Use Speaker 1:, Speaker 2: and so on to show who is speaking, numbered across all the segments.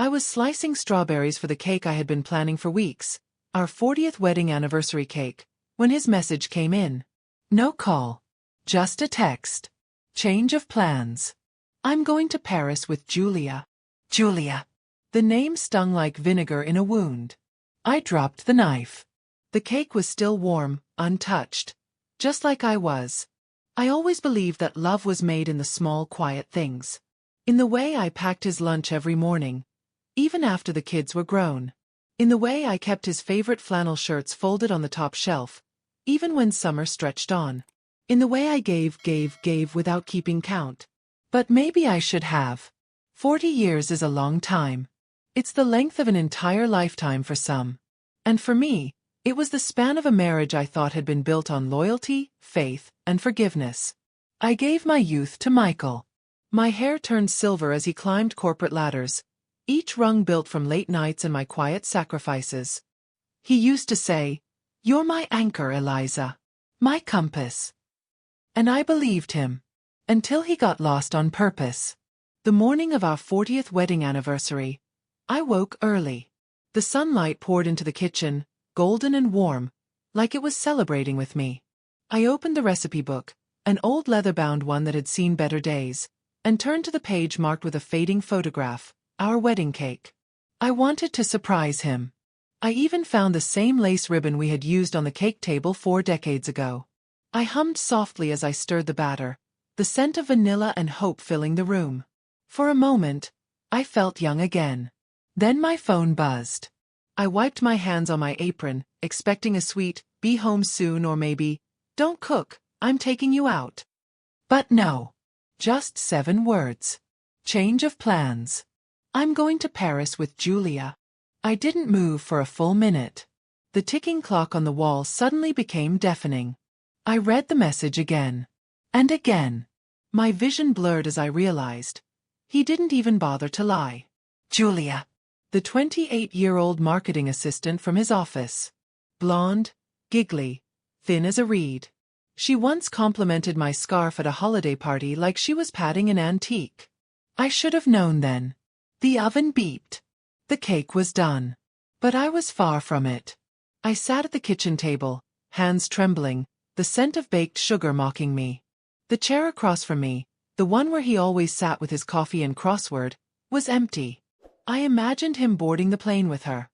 Speaker 1: I was slicing strawberries for the cake I had been planning for weeks, our 40th wedding anniversary cake, when his message came in. No call. Just a text. Change of plans. I'm going to Paris with Julia. Julia. The name stung like vinegar in a wound. I dropped the knife. The cake was still warm, untouched. Just like I was. I always believed that love was made in the small, quiet things. In the way I packed his lunch every morning, even after the kids were grown. In the way I kept his favorite flannel shirts folded on the top shelf, even when summer stretched on. In the way I gave without keeping count. But maybe I should have. 40 years is a long time. It's the length of an entire lifetime for some. And for me, it was the span of a marriage I thought had been built on loyalty, faith, and forgiveness. I gave my youth to Michael. My hair turned silver as he climbed corporate ladders, each rung built from late nights and my quiet sacrifices. He used to say, "You're my anchor, Eliza. My compass." And I believed him. Until he got lost on purpose. The morning of our 40th wedding anniversary, I woke early. The sunlight poured into the kitchen, golden and warm, like it was celebrating with me. I opened the recipe book, an old leather-bound one that had seen better days, and turned to the page marked with a fading photograph, our wedding cake. I wanted to surprise him. I even found the same lace ribbon we had used on the cake table 4 decades ago. I hummed softly as I stirred the batter, the scent of vanilla and hope filling the room. For a moment, I felt young again. Then my phone buzzed. I wiped my hands on my apron, expecting a sweet, "Be home soon," or maybe, "Don't cook, I'm taking you out." But no. Just 7 words. Change of plans. I'm going to Paris with Julia. I didn't move for a full minute. The ticking clock on the wall suddenly became deafening. I read the message again. And again. My vision blurred as I realized. He didn't even bother to lie. Julia. The 28-year-old marketing assistant from his office. Blonde, giggly, thin as a reed. She once complimented my scarf at a holiday party like she was patting an antique. I should have known then. The oven beeped. The cake was done. But I was far from it. I sat at the kitchen table, hands trembling, the scent of baked sugar mocking me. The chair across from me, the one where he always sat with his coffee and crossword, was empty. I imagined him boarding the plane with her.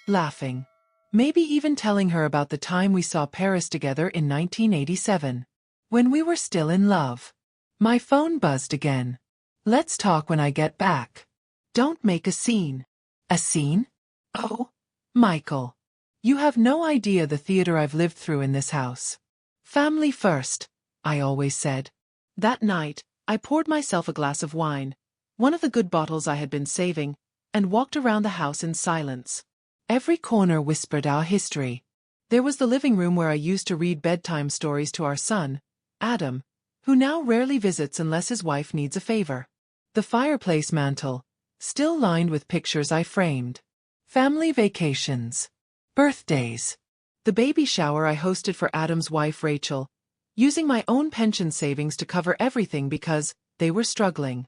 Speaker 1: Laughing. Maybe even telling her about the time we saw Paris together in 1987. When we were still in love. My phone buzzed again. "Let's talk when I get back. Don't make a scene." A scene? Oh, Michael. You have no idea the theater I've lived through in this house. Family first, I always said. That night, I poured myself a glass of wine, one of the good bottles I had been saving, and walked around the house in silence. Every corner whispered our history. There was the living room where I used to read bedtime stories to our son, Adam, who now rarely visits unless his wife needs a favor. The fireplace mantel, still lined with pictures I framed. Family vacations. Birthdays. The baby shower I hosted for Adam's wife Rachel, using my own pension savings to cover everything because they were struggling.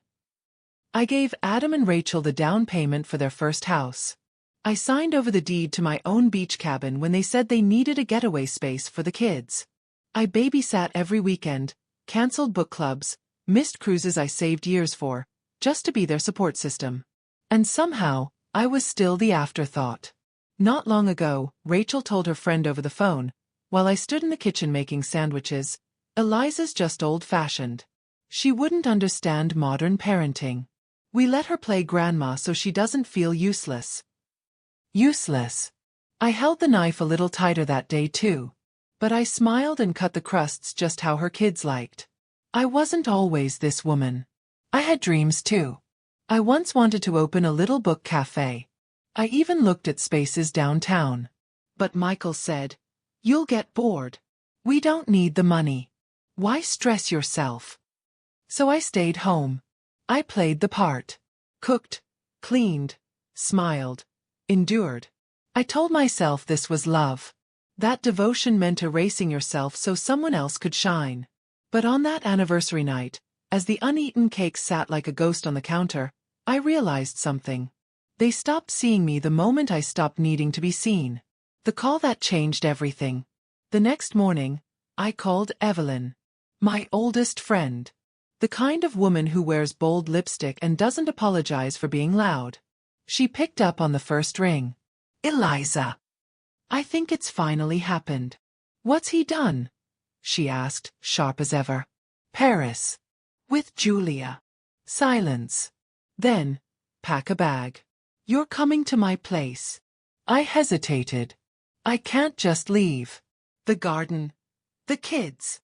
Speaker 1: I gave Adam and Rachel the down payment for their first house. I signed over the deed to my own beach cabin when they said they needed a getaway space for the kids. I babysat every weekend, canceled book clubs, missed cruises I saved years for, just to be their support system. And somehow, I was still the afterthought. Not long ago, Rachel told her friend over the phone, while I stood in the kitchen making sandwiches, "Eliza's just old-fashioned. She wouldn't understand modern parenting. We let her play grandma so she doesn't feel useless." Useless. I held the knife a little tighter that day too. But I smiled and cut the crusts just how her kids liked. I wasn't always this woman. I had dreams too. I once wanted to open a little book cafe. I even looked at spaces downtown. But Michael said, "You'll get bored. We don't need the money. Why stress yourself?" So I stayed home. I played the part. Cooked, cleaned, smiled, endured. I told myself this was love. That devotion meant erasing yourself so someone else could shine. But on that anniversary night, as the uneaten cake sat like a ghost on the counter, I realized something. They stopped seeing me the moment I stopped needing to be seen. The call that changed everything. The next morning, I called Evelyn. My oldest friend. The kind of woman who wears bold lipstick and doesn't apologize for being loud. She picked up on the first ring. Eliza. I think it's finally happened. What's he done? She asked, sharp as ever. Paris. With Julia. Silence. Then, pack a bag. You're coming to my place. I hesitated. I can't just leave. The garden. The kids.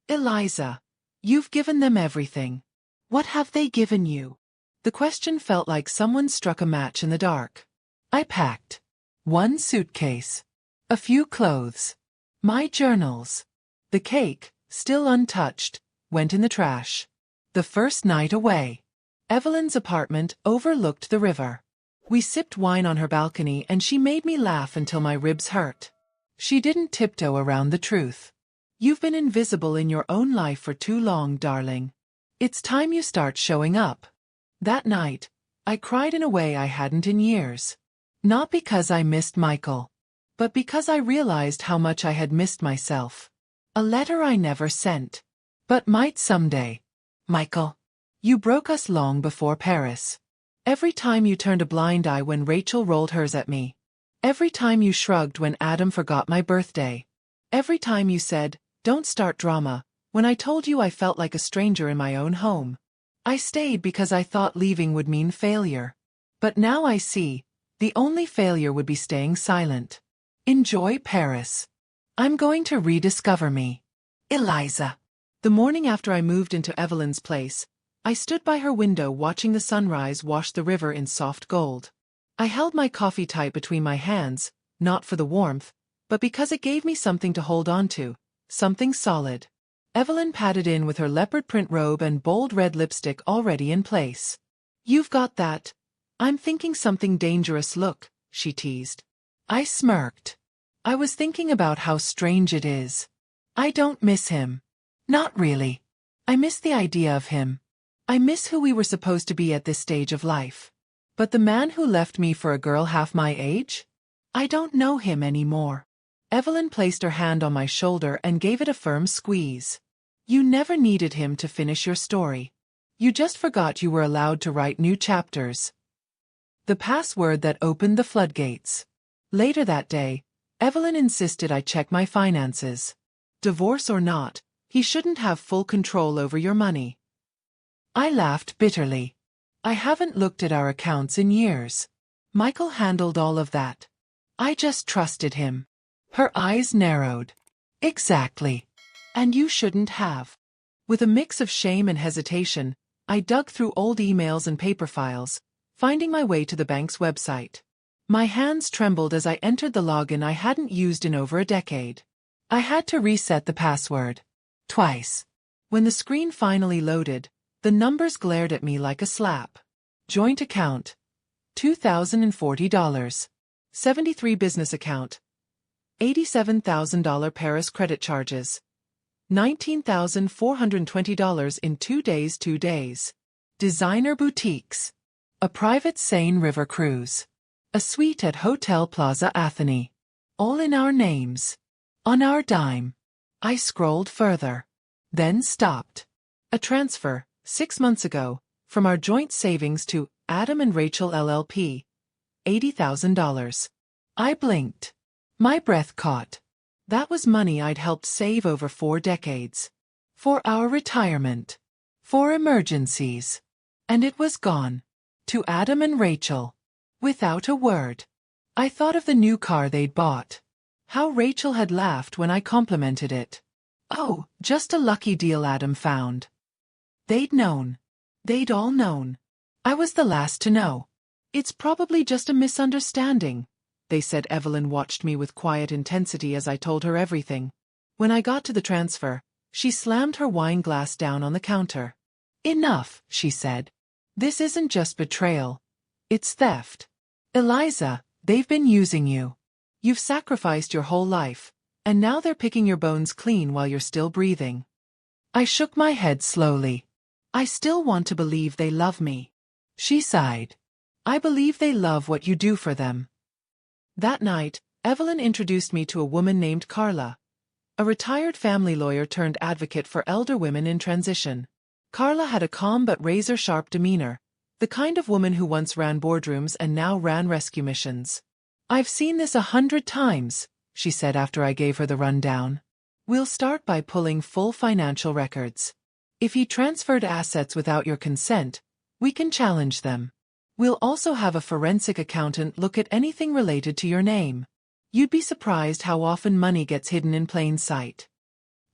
Speaker 1: Eliza, you've given them everything. What have they given you? The question felt like someone struck a match in the dark. I packed. One suitcase. A few clothes. My journals. The cake, still untouched, went in the trash. The first night away. Evelyn's apartment overlooked the river. We sipped wine on her balcony and she made me laugh until my ribs hurt. She didn't tiptoe around the truth. You've been invisible in your own life for too long, darling. It's time you start showing up. That night, I cried in a way I hadn't in years. Not because I missed Michael, but because I realized how much I had missed myself. A letter I never sent, but might someday. Michael, you broke us long before Paris. Every time you turned a blind eye when Rachel rolled hers at me. Every time you shrugged when Adam forgot my birthday. Every time you said, "Don't start drama," when I told you I felt like a stranger in my own home. I stayed because I thought leaving would mean failure. But now I see, the only failure would be staying silent. Enjoy Paris. I'm going to rediscover me. Eliza. The morning after I moved into Evelyn's place, I stood by her window watching the sunrise wash the river in soft gold. I held my coffee tight between my hands, not for the warmth, but because it gave me something to hold on to, something solid. Evelyn padded in with her leopard print robe and bold red lipstick already in place. You've got that, I'm thinking something dangerous look, she teased. I smirked. I was thinking about how strange it is. I don't miss him. Not really. I miss the idea of him. I miss who we were supposed to be at this stage of life. But the man who left me for a girl half my age? I don't know him anymore. Evelyn placed her hand on my shoulder and gave it a firm squeeze. You never needed him to finish your story. You just forgot you were allowed to write new chapters. The password that opened the floodgates. Later that day, Evelyn insisted I check my finances. Divorce or not, he shouldn't have full control over your money. I laughed bitterly. I haven't looked at our accounts in years. Michael handled all of that. I just trusted him. Her eyes narrowed. Exactly. And you shouldn't have. With a mix of shame and hesitation, I dug through old emails and paper files, finding my way to the bank's website. My hands trembled as I entered the login I hadn't used in over a decade. I had to reset the password. Twice. When the screen finally loaded, the numbers glared at me like a slap. Joint account. $2,040. 73 business account. $87,000 Paris credit charges. $19,420 in 2 days 2 days. Designer boutiques. A private Seine River cruise. A suite at Hotel Plaza Athene. All in our names. On our dime. I scrolled further. Then stopped. A transfer, 6 months ago, from our joint savings to Adam and Rachel LLP. $80,000. I blinked. My breath caught. That was money I'd helped save over 4 decades. For our retirement. For emergencies. And it was gone. To Adam and Rachel. Without a word. I thought of the new car they'd bought. How Rachel had laughed when I complimented it. Oh, just a lucky deal Adam found. They'd known. They'd all known. I was the last to know. It's probably just a misunderstanding, they said. Evelyn watched me with quiet intensity as I told her everything. When I got to the transfer, she slammed her wine glass down on the counter. Enough, she said. This isn't just betrayal. It's theft. Eliza, they've been using you. You've sacrificed your whole life, and now they're picking your bones clean while you're still breathing. I shook my head slowly. I still want to believe they love me. She sighed. I believe they love what you do for them. That night, Evelyn introduced me to a woman named Carla, a retired family lawyer turned advocate for elder women in transition. Carla had a calm but razor-sharp demeanor, the kind of woman who once ran boardrooms and now ran rescue missions. "I've seen this 100 times, she said after I gave her the rundown. "We'll start by pulling full financial records. If he transferred assets without your consent, we can challenge them. We'll also have a forensic accountant look at anything related to your name. You'd be surprised how often money gets hidden in plain sight."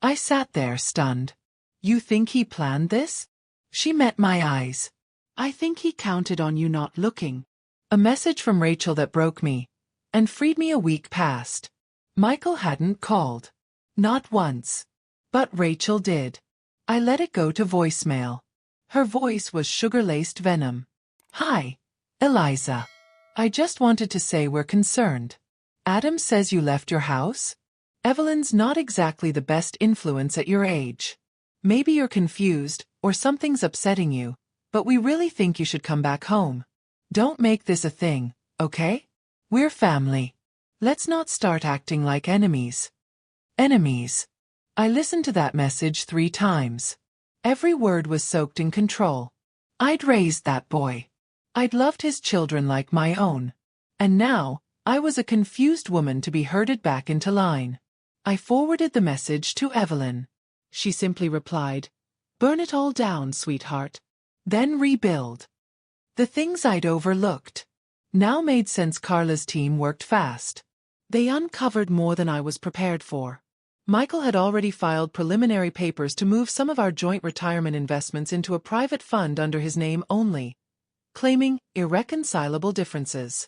Speaker 1: I sat there stunned. "You think he planned this?" She met my eyes. "I think he counted on you not looking." A message from Rachel that broke me and freed me. A week passed. Michael hadn't called. Not once. But Rachel did. I let it go to voicemail. Her voice was sugar-laced venom. "Hi, Eliza. I just wanted to say we're concerned. Adam says you left your house? Evelyn's not exactly the best influence at your age. Maybe you're confused, or something's upsetting you, but we really think you should come back home. Don't make this a thing, okay? We're family. Let's not start acting like enemies." Enemies. I listened to that message 3 times. Every word was soaked in control. I'd raised that boy. I'd loved his children like my own. And now, I was a confused woman to be herded back into line. I forwarded the message to Evelyn. She simply replied, "Burn it all down, sweetheart. Then rebuild." The things I'd overlooked now made sense. Carla's team worked fast. They uncovered more than I was prepared for. Michael had already filed preliminary papers to move some of our joint retirement investments into a private fund under his name only, claiming irreconcilable differences.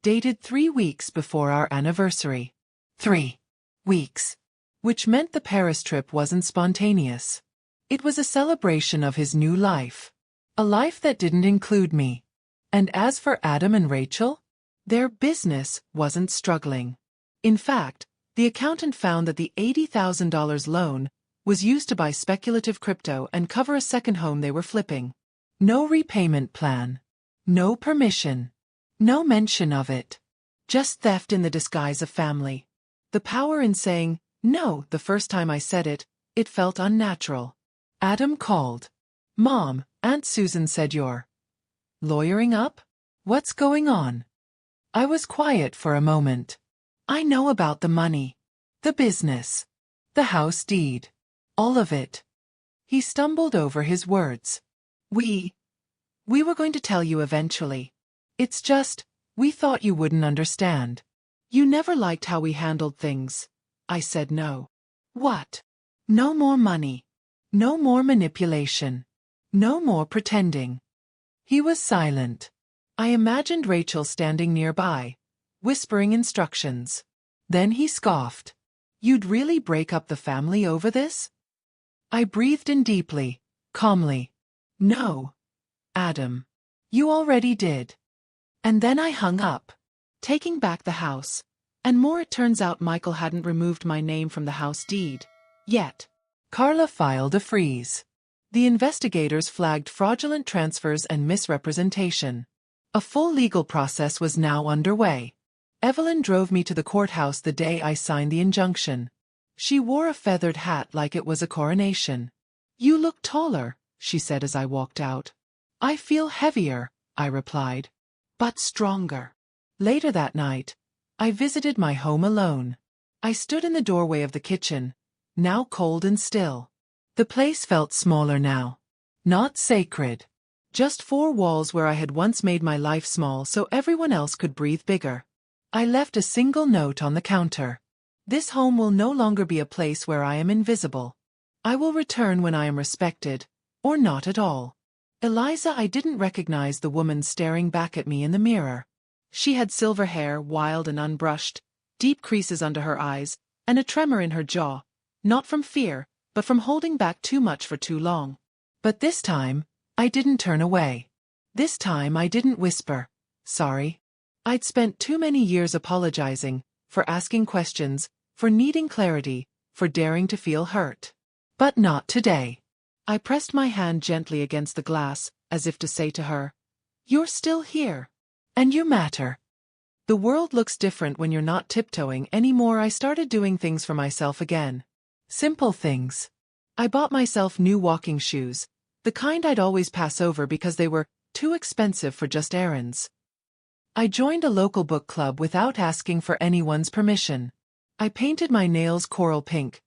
Speaker 1: Dated 3 weeks before our anniversary. 3 weeks. Which meant the Paris trip wasn't spontaneous. It was a celebration of his new life. A life that didn't include me. And as for Adam and Rachel, their business wasn't struggling. In fact, the accountant found that the $80,000 loan was used to buy speculative crypto and cover a second home they were flipping. No repayment plan. No permission. No mention of it. Just theft in the disguise of family. The power in saying no the first time I said it, it felt unnatural. Adam called. "Mom, Aunt Susan said you're lawyering up? What's going on?" I was quiet for a moment. "I know about the money. The business. The house deed. All of it." He stumbled over his words. We were going to tell you eventually. It's just, we thought you wouldn't understand. You never liked how we handled things." I said no. "What? No more money. No more manipulation. No more pretending." He was silent. I imagined Rachel standing nearby, whispering instructions. Then he scoffed. "You'd really break up the family over this?" I breathed in deeply, calmly. "No, Adam. You already did." And then I hung up, taking back the house. And more. It turns out Michael hadn't removed my name from the house deed yet. Carla filed a freeze. The investigators flagged fraudulent transfers and misrepresentation. A full legal process was now underway. Evelyn drove me to the courthouse the day I signed the injunction. She wore a feathered hat like it was a coronation. "You look taller," she said as I walked out. "I feel heavier," I replied. "But stronger." Later that night, I visited my home alone. I stood in the doorway of the kitchen, now cold and still. The place felt smaller now. Not sacred. Just 4 walls where I had once made my life small so everyone else could breathe bigger. I left a single note on the counter. "This home will no longer be a place where I am invisible. I will return when I am respected, or not at all." Eliza. I didn't recognize the woman staring back at me in the mirror. She had silver hair, wild and unbrushed, deep creases under her eyes, and a tremor in her jaw, not from fear, but from holding back too much for too long. But this time, I didn't turn away. This time I didn't whisper, "Sorry." I'd spent too many years apologizing, for asking questions, for needing clarity, for daring to feel hurt. But not today. I pressed my hand gently against the glass, as if to say to her, You're still here. And you matter. The world looks different when you're not tiptoeing anymore. I started doing things for myself again. Simple things. I bought myself new walking shoes, the kind I'd always pass over because they were too expensive for just errands. I joined a local book club without asking for anyone's permission. I painted my nails coral pink,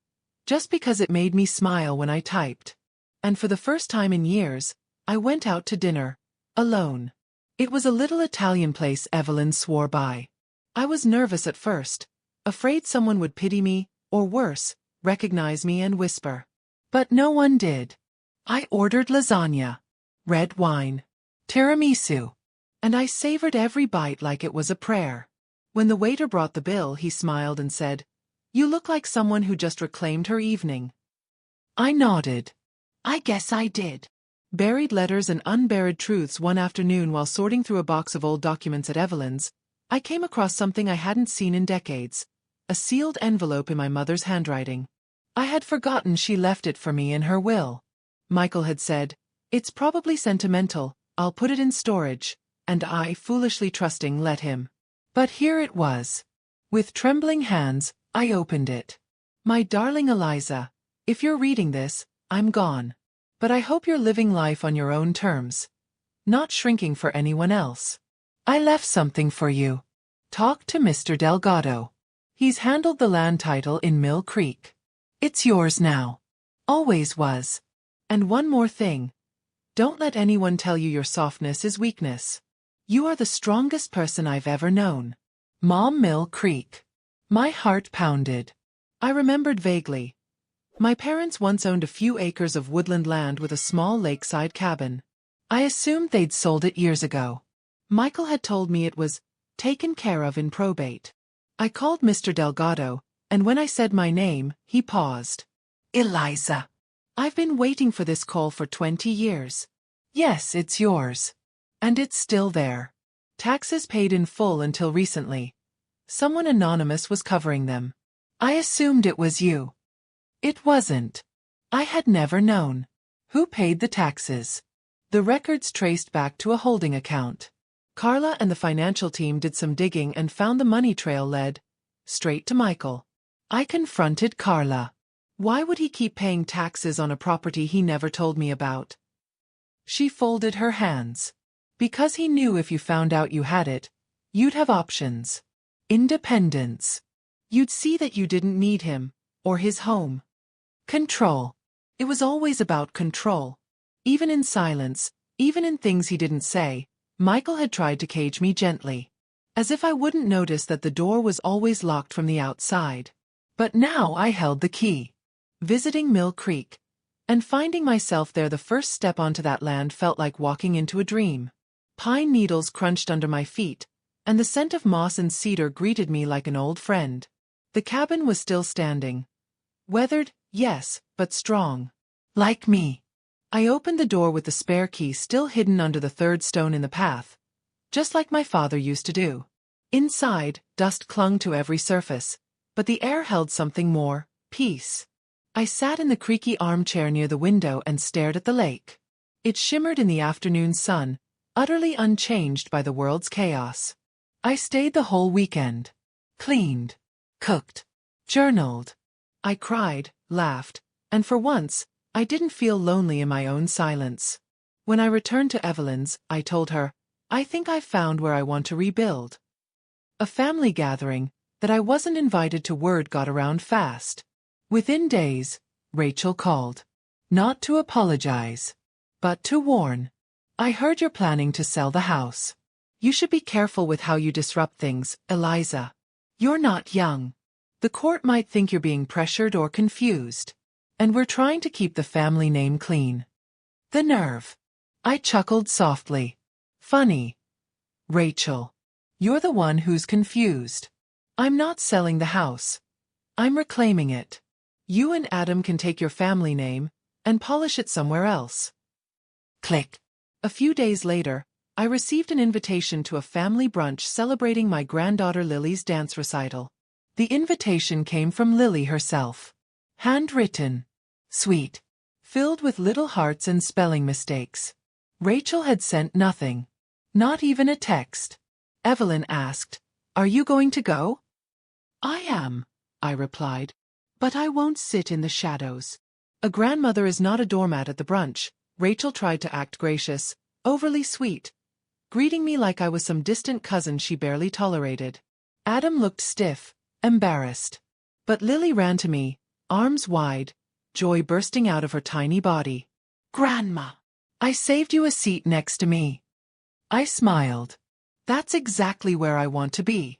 Speaker 1: just because it made me smile when I typed. And for the first time in years, I went out to dinner, alone. It was a little Italian place Evelyn swore by. I was nervous at first, afraid someone would pity me, or worse, recognize me and whisper. But no one did. I ordered lasagna, red wine, tiramisu, and I savored every bite like it was a prayer. When the waiter brought the bill, he smiled and said, "You look like someone who just reclaimed her evening." I nodded. I guess I did. Buried letters and unburied truths. One afternoon while sorting through a box of old documents at Evelyn's, I came across something I hadn't seen in decades, a sealed envelope in my mother's handwriting. I had forgotten she left it for me in her will. Michael had said, "It's probably sentimental, I'll put it in storage," and I, foolishly trusting, let him. But here it was. With trembling hands, I opened it. "My darling Eliza, if you're reading this, I'm gone. But I hope you're living life on your own terms. Not shrinking for anyone else. I left something for you. Talk to Mr. Delgado. He's handled the land title in Mill Creek. It's yours now. Always was. And one more thing. Don't let anyone tell you your softness is weakness. You are the strongest person I've ever known. Mom. Mill Creek." My heart pounded. I remembered vaguely. My parents once owned a few acres of woodland land with a small lakeside cabin. I assumed they'd sold it years ago. Michael had told me it was taken care of in probate. I called Mr. Delgado, and when I said my name, he paused. "Eliza, I've been waiting for this call for 20 years. Yes, it's yours. And it's still there. Taxes paid in full until recently. Someone anonymous was covering them. I assumed it was you." It wasn't. I had never known. Who paid the taxes? The records traced back to a holding account. Carla and the financial team did some digging and found the money trail led straight to Michael. I confronted Carla. Why would he keep paying taxes on a property he never told me about? She folded her hands. Because he knew if you found out you had it, you'd have options. Independence. You'd see that you didn't need him, or his home. Control. It was always about control. Even in silence, even in things he didn't say, Michael had tried to cage me gently. As if I wouldn't notice that the door was always locked from the outside. But now I held the key. Visiting Mill Creek. And finding myself there, the first step onto that land felt like walking into a dream. Pine needles crunched under my feet, and the scent of moss and cedar greeted me like an old friend. The cabin was still standing. Weathered, yes, but strong. Like me. I opened the door with the spare key still hidden under the third stone in the path, just like my father used to do. Inside, dust clung to every surface, but the air held something more, peace. I sat in the creaky armchair near the window and stared at the lake. It shimmered in the afternoon sun, utterly unchanged by the world's chaos. I stayed the whole weekend. Cleaned. Cooked. Journaled. I cried, laughed, and for once, I didn't feel lonely in my own silence. When I returned to Evelyn's, I told her, "I think I've found where I want to rebuild." A family gathering, that I wasn't invited to, word got around fast. Within days, Rachel called. Not to apologize, but to warn. "I heard you're planning to sell the house. You should be careful with how you disrupt things, Eliza. You're not young. The court might think you're being pressured or confused. And we're trying to keep the family name clean." The nerve. I chuckled softly. Funny. Rachel. You're the one who's confused. I'm not selling the house. I'm reclaiming it. You and Adam can take your family name and polish it somewhere else. Click. A few days later, I received an invitation to a family brunch celebrating my granddaughter Lily's dance recital. The invitation came from Lily herself. Handwritten. Sweet. Filled with little hearts and spelling mistakes. Rachel had sent nothing. Not even a text. Evelyn asked, "Are you going to go?" "I am," I replied. "But I won't sit in the shadows." A grandmother is not a doormat at the brunch. Rachel tried to act gracious, overly sweet, greeting me like I was some distant cousin she barely tolerated. Adam looked stiff, embarrassed. But Lily ran to me, arms wide, joy bursting out of her tiny body. "Grandma, I saved you a seat next to me." I smiled. That's exactly where I want to be.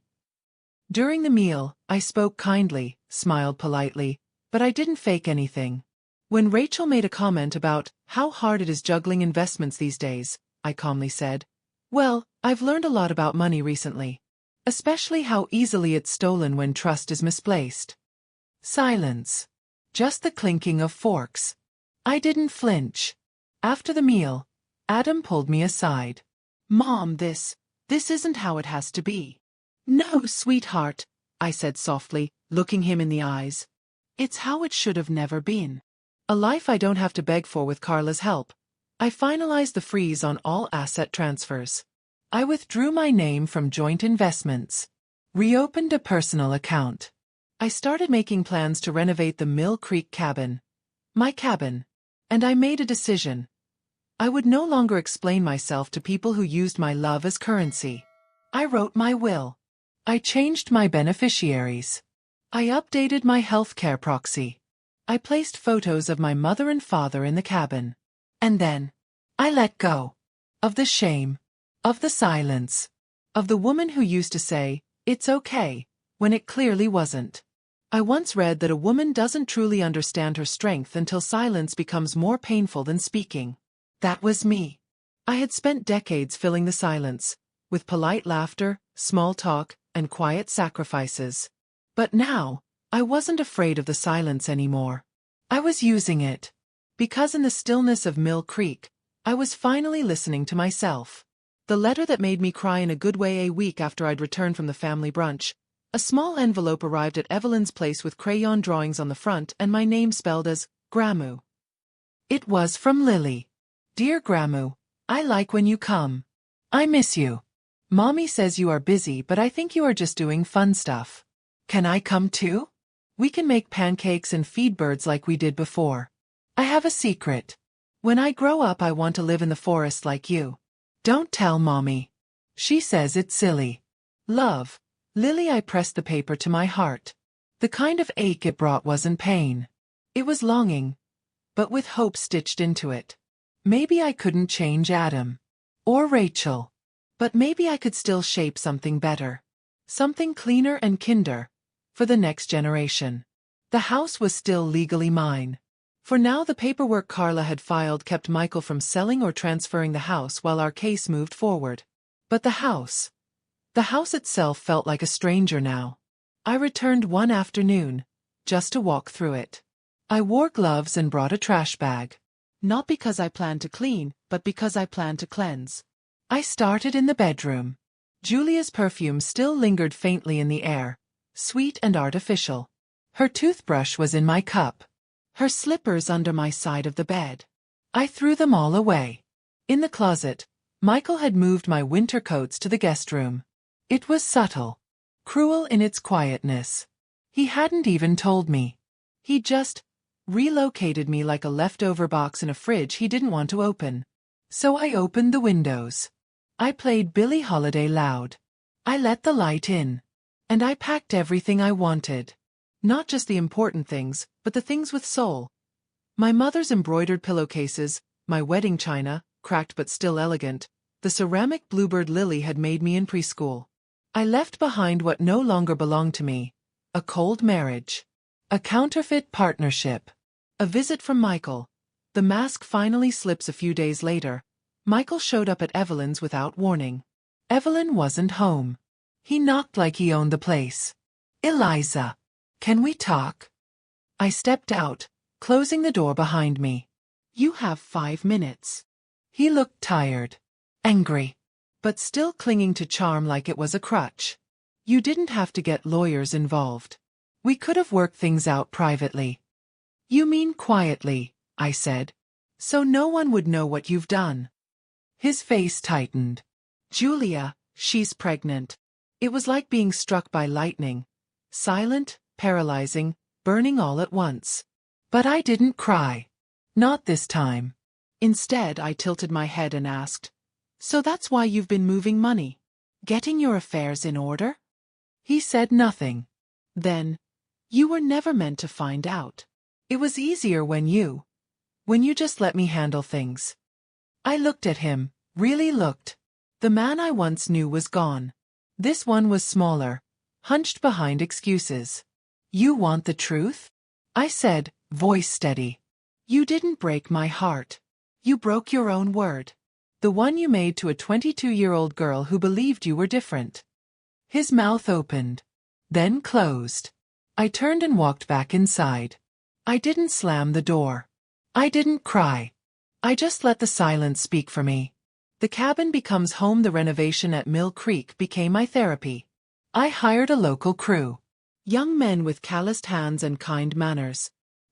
Speaker 1: During the meal, I spoke kindly, smiled politely, but I didn't fake anything. When Rachel made a comment about how hard it is juggling investments these days, I calmly said, "Well, I've learned a lot about money recently. Especially how easily it's stolen when trust is misplaced." Silence. Just the clinking of forks. I didn't flinch. After the meal, Adam pulled me aside. "Mom, this isn't how it has to be." "No, sweetheart," I said softly, looking him in the eyes. "It's how it should have never been. A life I don't have to beg for with Carla's help." I finalized the freeze on all asset transfers. I withdrew my name from joint investments. Reopened a personal account. I started making plans to renovate the Mill Creek cabin. My cabin. And I made a decision. I would no longer explain myself to people who used my love as currency. I wrote my will. I changed my beneficiaries. I updated my healthcare proxy. I placed photos of my mother and father in the cabin. And then, I let go. Of the shame. Of the silence. Of the woman who used to say, "It's okay," when it clearly wasn't. I once read that a woman doesn't truly understand her strength until silence becomes more painful than speaking. That was me. I had spent decades filling the silence, with polite laughter, small talk, and quiet sacrifices. But now, I wasn't afraid of the silence anymore. I was using it. Because in the stillness of Mill Creek, I was finally listening to myself. The letter that made me cry in a good way. A week after I'd returned from the family brunch, a small envelope arrived at Evelyn's place with crayon drawings on the front and my name spelled as Gramu. It was from Lily. "Dear Gramu, I like when you come. I miss you. Mommy says you are busy, but I think you are just doing fun stuff. Can I come too? We can make pancakes and feed birds like we did before. I have a secret. When I grow up I want to live in the forest like you. Don't tell Mommy. She says it's silly. Love, Lily." I pressed the paper to my heart. The kind of ache it brought wasn't pain. It was longing, but with hope stitched into it. Maybe I couldn't change Adam. Or Rachel. But maybe I could still shape something better. Something cleaner and kinder. For the next generation. The house was still legally mine. For now the paperwork Carla had filed kept Michael from selling or transferring the house while our case moved forward. But the house itself felt like a stranger now. I returned one afternoon, just to walk through it. I wore gloves and brought a trash bag. Not because I planned to clean, but because I planned to cleanse. I started in the bedroom. Julia's perfume still lingered faintly in the air, sweet and artificial. Her toothbrush was in my cup. Her slippers under my side of the bed. I threw them all away. In the closet, Michael had moved my winter coats to the guest room. It was subtle, cruel in its quietness. He hadn't even told me. He just relocated me like a leftover box in a fridge he didn't want to open. So I opened the windows. I played Billie Holiday loud. I let the light in. And I packed everything I wanted. Not just the important things, but the things with soul. My mother's embroidered pillowcases, my wedding china, cracked but still elegant, the ceramic bluebird Lily had made me in preschool. I left behind what no longer belonged to me. A cold marriage. A counterfeit partnership. A visit from Michael. The mask finally slips a few days later. Michael showed up at Evelyn's without warning. Evelyn wasn't home. He knocked like he owned the place. "Eliza, can we talk?" I stepped out, closing the door behind me. "You have 5 minutes." He looked tired. Angry. But still clinging to charm like it was a crutch. "You didn't have to get lawyers involved. We could have worked things out privately." "You mean quietly," I said. "So no one would know what you've done." His face tightened. Julia, she's pregnant. It was like being struck by lightning. Silent, paralyzing, burning all at once. But I didn't cry. Not this time. Instead, I tilted my head and asked, "So that's why you've been moving money? Getting your affairs in order?" He said nothing. Then, "You were never meant to find out. It was easier when you just let me handle things." I looked at him, really looked. The man I once knew was gone. This one was smaller, hunched behind excuses. "You want the truth?" I said, voice steady. "You didn't break my heart. You broke your own word. The one you made to a 22-year-old girl who believed you were different." His mouth opened, then closed. I turned and walked back inside. I didn't slam the door. I didn't cry. I just let the silence speak for me. The cabin becomes home. The renovation at Mill Creek became my therapy. I hired a local crew. Young men with calloused hands and kind manners.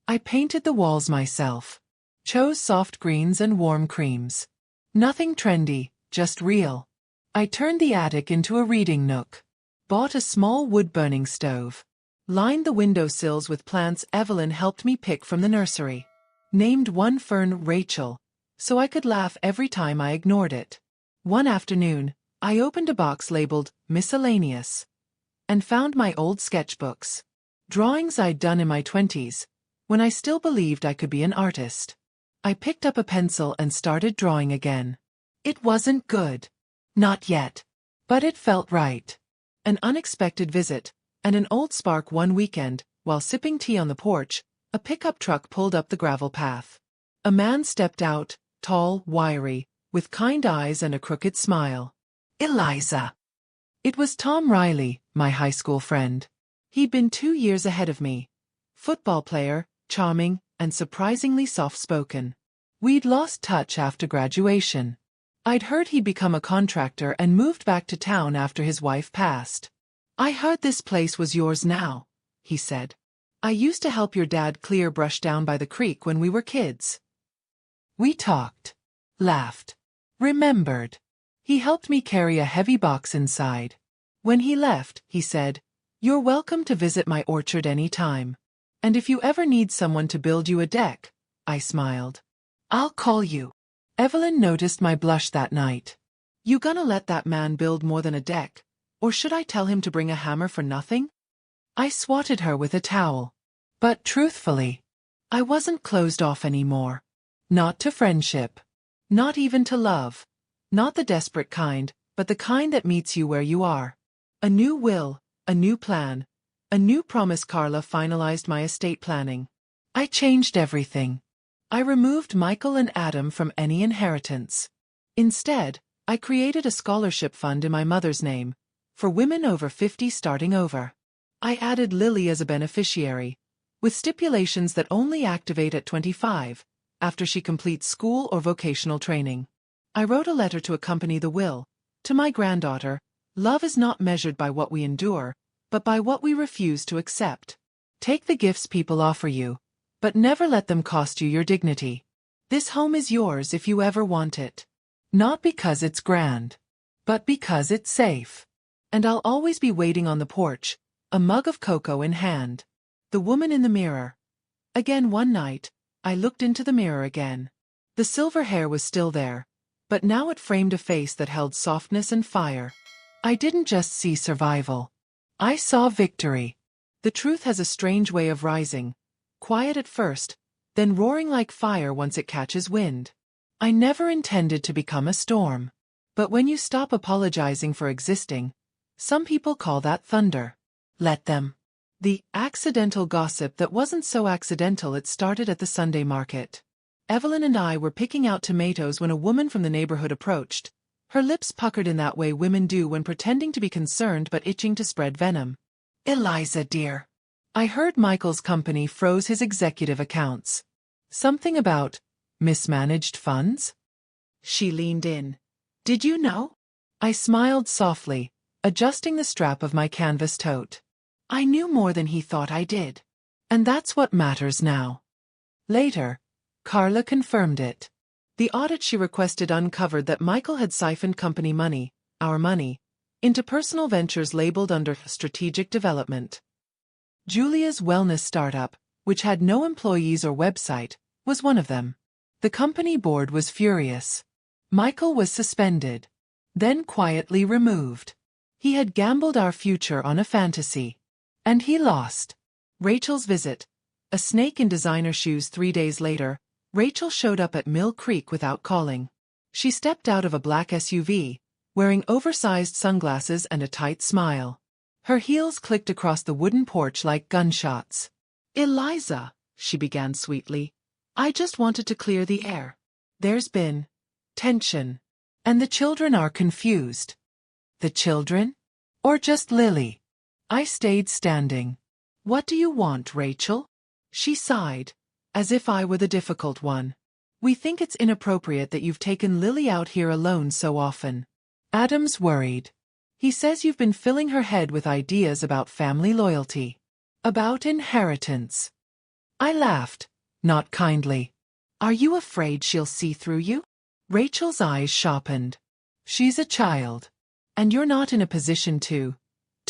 Speaker 1: I painted the walls myself. Chose soft greens and warm creams. Nothing trendy, just real. I turned the attic into a reading nook. Bought a small wood-burning stove. Lined the windowsills with plants Evelyn helped me pick from the nursery. Named one fern Rachel, so I could laugh every time I ignored it. One afternoon, I opened a box labeled Miscellaneous and found my old sketchbooks. Drawings I'd done in my 20s, when I still believed I could be an artist. I picked up a pencil and started drawing again. It wasn't good. Not yet. But it felt right. An unexpected visit, and an old spark. One weekend, while sipping tea on the porch, a pickup truck pulled up the gravel path. A man stepped out, tall, wiry, with kind eyes and a crooked smile. "Eliza." It was Tom Riley, my high school friend. He'd been 2 years ahead of me. Football player, charming, and surprisingly soft-spoken. We'd lost touch after graduation. I'd heard he'd become a contractor and moved back to town after his wife passed. "I heard this place was yours now," he said. "I used to help your dad clear brush down by the creek when we were kids." We talked, laughed, remembered. He helped me carry a heavy box inside. When he left, he said, "You're welcome to visit my orchard any time. And if you ever need someone to build you a deck," I smiled, "I'll call you." Evelyn noticed my blush that night. "You gonna let that man build more than a deck? Or should I tell him to bring a hammer for nothing?" I swatted her with a towel. But truthfully, I wasn't closed off anymore. Not to friendship. Not even to love. Not the desperate kind, but the kind that meets you where you are. A new will, a new plan, a new promise. Carla finalized my estate planning. I changed everything. I removed Michael and Adam from any inheritance. Instead, I created a scholarship fund in my mother's name, for women over 50 starting over. I added Lily as a beneficiary, with stipulations that only activate at 25, after she completes school or vocational training. I wrote a letter to accompany the will. To my granddaughter, love is not measured by what we endure, but by what we refuse to accept. Take the gifts people offer you, but never let them cost you your dignity. This home is yours if you ever want it. Not because it's grand, but because it's safe. And I'll always be waiting on the porch, a mug of cocoa in hand. The woman in the mirror. Again one night, I looked into the mirror again. The silver hair was still there, but now it framed a face that held softness and fire. I didn't just see survival. I saw victory. The truth has a strange way of rising, quiet at first, then roaring like fire once it catches wind. I never intended to become a storm. But when you stop apologizing for existing, some people call that thunder. Let them. The accidental gossip that wasn't so accidental. It started at the Sunday market. Evelyn and I were picking out tomatoes when a woman from the neighborhood approached, her lips puckered in that way women do when pretending to be concerned but itching to spread venom. "Eliza, dear." I heard Michael's company froze his executive accounts. Something about mismanaged funds? She leaned in. "Did you know?" I smiled softly, adjusting the strap of my canvas tote. I knew more than he thought I did. And that's what matters now. Later, Carla confirmed it. The audit she requested uncovered that Michael had siphoned company money, our money, into personal ventures labeled under strategic development. Julia's wellness startup, which had no employees or website, was one of them. The company board was furious. Michael was suspended, then quietly removed. He had gambled our future on a fantasy. And he lost. Rachel's visit. A snake in designer shoes 3 days later, Rachel showed up at Mill Creek without calling. She stepped out of a black SUV, wearing oversized sunglasses and a tight smile. Her heels clicked across the wooden porch like gunshots. "Eliza," she began sweetly, "I just wanted to clear the air. There's been tension. And the children are confused." "The children? Or just Lily?" I stayed standing. "What do you want, Rachel?" She sighed, as if I were the difficult one. "We think it's inappropriate that you've taken Lily out here alone so often. Adam's worried. He says you've been filling her head with ideas about family loyalty. About inheritance." I laughed, not kindly. "Are you afraid she'll see through you?" Rachel's eyes sharpened. "She's a child. And you're not in a position to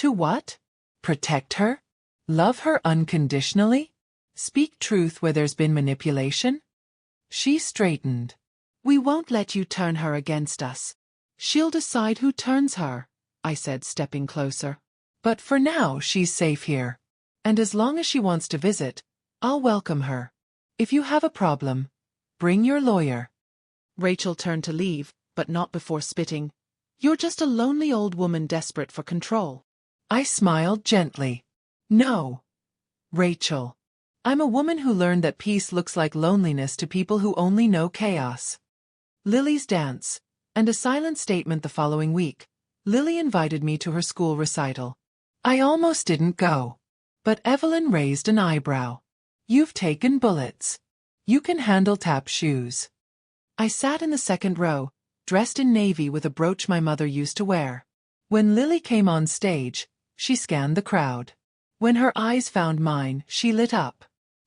Speaker 1: what? Protect her? Love her unconditionally? Speak truth where there's been manipulation?" She straightened. "We won't let you turn her against us. She'll decide who turns her," I said, stepping closer. "But for now she's safe here. And as long as she wants to visit, I'll welcome her. If you have a problem, bring your lawyer." Rachel turned to leave, but not before spitting. "You're just a lonely old woman desperate for control." I smiled gently. "No, Rachel. I'm a woman who learned that peace looks like loneliness to people who only know chaos." Lily's dance, and a silent statement the following week. Lily invited me to her school recital. I almost didn't go. But Evelyn raised an eyebrow. "You've taken bullets. You can handle tap shoes." I sat in the second row, dressed in navy with a brooch my mother used to wear. When Lily came on stage, she scanned the crowd. When her eyes found mine, she lit up.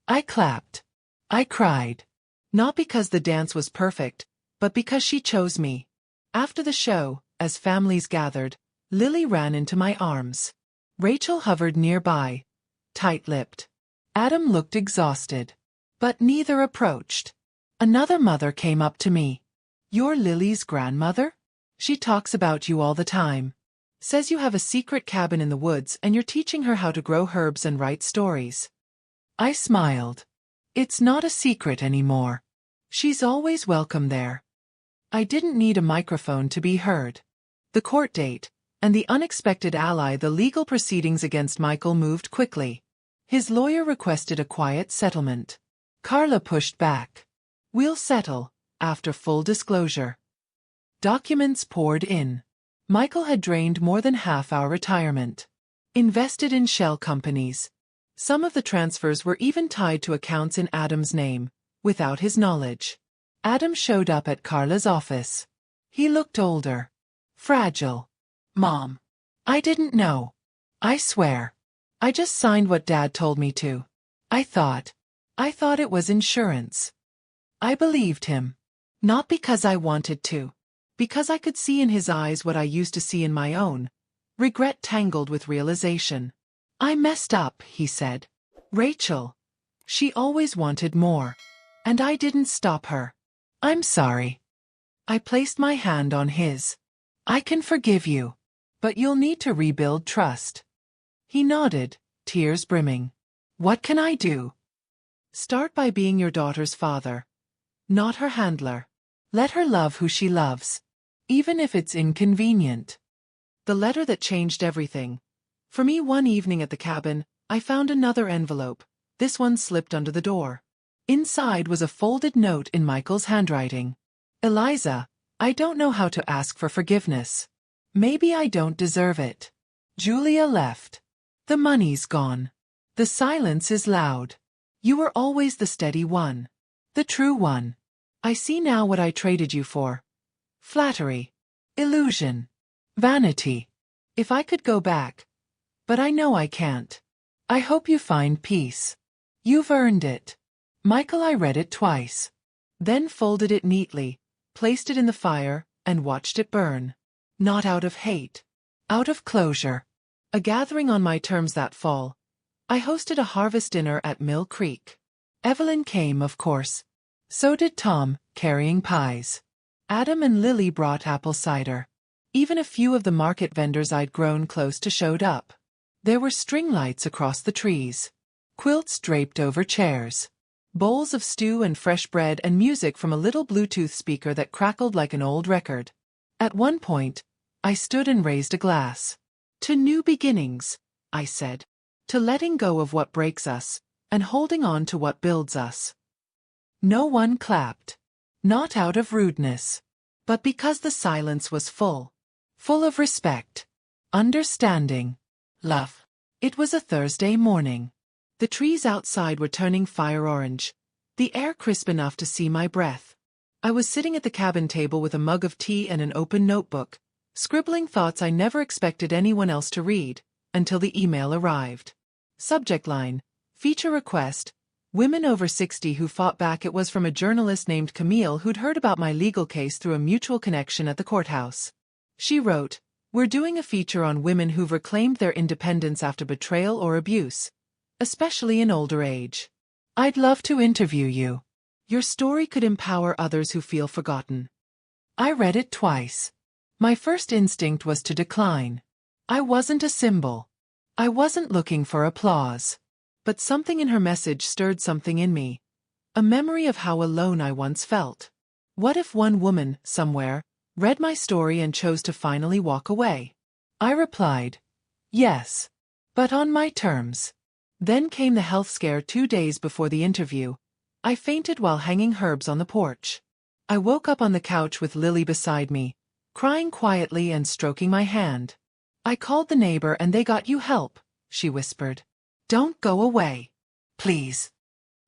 Speaker 1: I clapped. I cried. Not because the dance was perfect, but because she chose me. After the show, as families gathered, Lily ran into my arms. Rachel hovered nearby, tight-lipped. Adam looked exhausted. But neither approached. Another mother came up to me. "You're Lily's grandmother? She talks about you all the time. Says you have a secret cabin in the woods and you're teaching her how to grow herbs and write stories." I smiled. "It's not a secret anymore. She's always welcome there." I didn't need a microphone to be heard. The court date, and the unexpected ally. The legal proceedings against Michael moved quickly. His lawyer requested a quiet settlement. Carla pushed back. "We'll settle, after full disclosure." Documents poured in. Michael had drained more than half our retirement. Invested in shell companies. Some of the transfers were even tied to accounts in Adam's name, without his knowledge. Adam showed up at Carla's office. He looked older. Fragile. "Mom. I didn't know. I swear. I just signed what Dad told me to. I thought it was insurance." I believed him. Not because I wanted to. Because I could see in his eyes what I used to see in my own. Regret tangled with realization. "I messed up," he said. "Rachel. She always wanted more. And I didn't stop her. I'm sorry." I placed my hand on his. "I can forgive you. But you'll need to rebuild trust." He nodded, tears brimming. "What can I do?" "Start by being your daughter's father. Not her handler. Let her love who she loves. Even if it's inconvenient." The letter that changed everything. For me, one evening at the cabin, I found another envelope. This one slipped under the door. Inside was a folded note in Michael's handwriting. "Eliza, I don't know how to ask for forgiveness. Maybe I don't deserve it. Julia left. The money's gone. The silence is loud. You were always the steady one. The true one. I see now what I traded you for. Flattery. Illusion. Vanity. If I could go back. But I know I can't. I hope you find peace. You've earned it." Michael, I read it twice. Then folded it neatly, placed it in the fire, and watched it burn. Not out of hate. Out of closure. A gathering on my terms that fall. I hosted a harvest dinner at Mill Creek. Evelyn came, of course. So did Tom, carrying pies. Adam and Lily brought apple cider. Even a few of the market vendors I'd grown close to showed up. There were string lights across the trees. Quilts draped over chairs. Bowls of stew and fresh bread and music from a little Bluetooth speaker that crackled like an old record. At one point, I stood and raised a glass. To new beginnings, I said. To letting go of what breaks us, and holding on to what builds us. No one clapped. Not out of rudeness. But because the silence was full. Full of respect. Understanding. Love. It was a Thursday morning. The trees outside were turning fire orange. The air crisp enough to see my breath. I was sitting at the cabin table with a mug of tea and an open notebook, scribbling thoughts I never expected anyone else to read, until the email arrived. Subject line, feature request, women over 60 who fought back. It was from a journalist named Camille who'd heard about my legal case through a mutual connection at the courthouse. She wrote, "We're doing a feature on women who've reclaimed their independence after betrayal or abuse, especially in older age. I'd love to interview you. Your story could empower others who feel forgotten." I read it twice. My first instinct was to decline. I wasn't a symbol. I wasn't looking for applause. But something in her message stirred something in me. A memory of how alone I once felt. What if one woman, somewhere, read my story and chose to finally walk away? I replied, yes. But on my terms. Then came the health scare 2 days before the interview. I fainted while hanging herbs on the porch. I woke up on the couch with Lily beside me, crying quietly and stroking my hand. "I called the neighbor and they got you help," she whispered. "Don't go away. Please."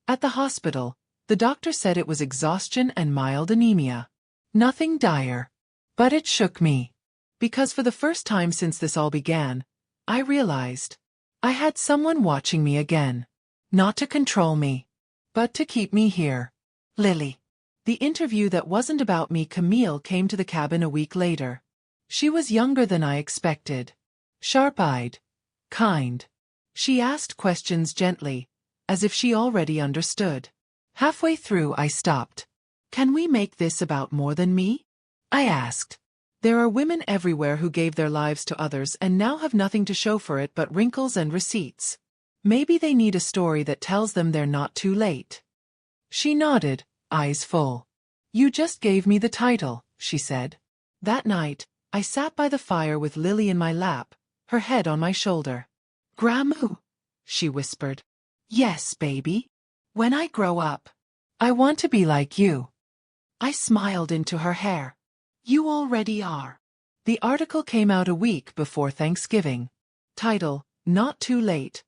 Speaker 1: At the hospital, the doctor said it was exhaustion and mild anemia. Nothing dire. But it shook me. Because for the first time since this all began, I realized I had someone watching me again. Not to control me, but to keep me here. Lily. The interview that wasn't about me. Camille came to the cabin a week later. She was younger than I expected. Sharp-eyed. Kind. She asked questions gently, as if she already understood. Halfway through I stopped. "Can we make this about more than me?" I asked. There are women everywhere who gave their lives to others and now have nothing to show for it but wrinkles and receipts. Maybe they need a story that tells them they're not too late. She nodded, eyes full. "You just gave me the title," she said. That night, I sat by the fire with Lily in my lap, her head on my shoulder. "Grandma," she whispered. "Yes, baby. When I grow up, I want to be like you." I smiled into her hair. "You already are." The article came out a week before Thanksgiving. Title, "Not Too Late."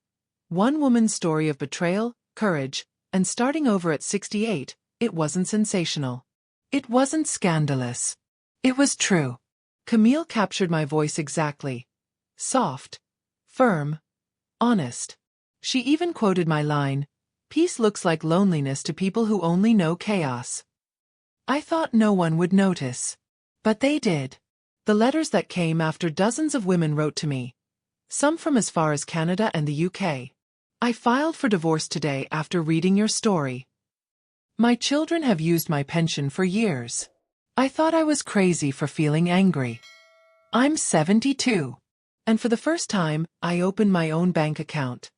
Speaker 1: One woman's story of betrayal, courage, and starting over at 68. It wasn't sensational. It wasn't scandalous. It was true. Camille captured my voice exactly. Soft. Firm. Honest. She even quoted my line, "Peace looks like loneliness to people who only know chaos." I thought no one would notice. But they did. The letters that came after, dozens of women wrote to me. Some from as far as Canada and the UK. "I filed for divorce today after reading your story. My children have used my pension for years. I thought I was crazy for feeling angry. I'm 72. And for the first time, I opened my own bank account."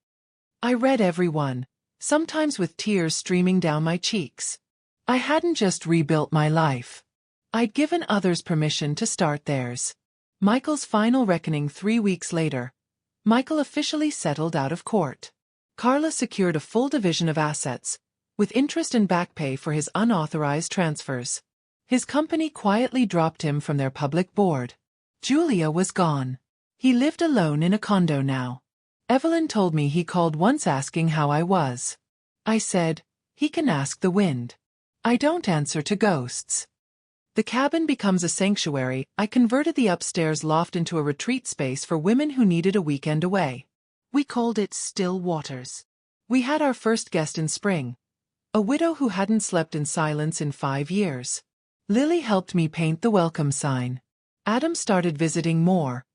Speaker 1: I read every one, sometimes with tears streaming down my cheeks. I hadn't just rebuilt my life. I'd given others permission to start theirs. Michael's final reckoning 3 weeks later. Michael officially settled out of court. Carla secured a full division of assets, with interest and back pay for his unauthorized transfers. His company quietly dropped him from their public board. Julia was gone. He lived alone in a condo now. Evelyn told me he called once asking how I was. I said, "He can ask the wind. I don't answer to ghosts." The cabin becomes a sanctuary. I converted the upstairs loft into a retreat space for women who needed a weekend away. We called it Still Waters. We had our first guest in spring. A widow who hadn't slept in silence in 5 years. Lily helped me paint the welcome sign. Adam started visiting more.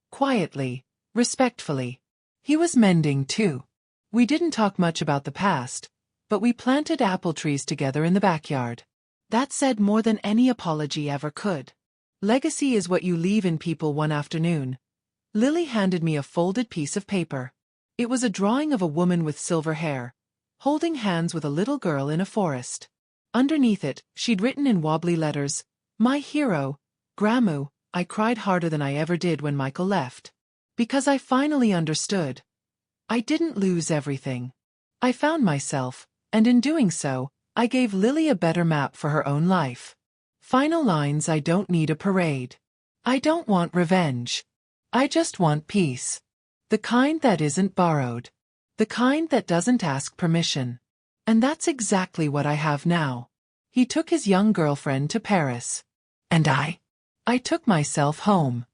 Speaker 1: Quietly, respectfully. He was mending too. We didn't talk much about the past, but we planted apple trees together in the backyard. That said more than any apology ever could. Legacy is what you leave in people. One afternoon, Lily handed me a folded piece of paper. It was a drawing of a woman with silver hair, holding hands with a little girl in a forest. Underneath it, she'd written in wobbly letters, "My hero, Gramu." I cried harder than I ever did when Michael left. Because I finally understood. I didn't lose everything. I found myself, and in doing so, I gave Lily a better map for her own life. Final lines: I don't need a parade. I don't want revenge. I just want peace. The kind that isn't borrowed. The kind that doesn't ask permission. And that's exactly what I have now. He took his young girlfriend to Paris. And I took myself home.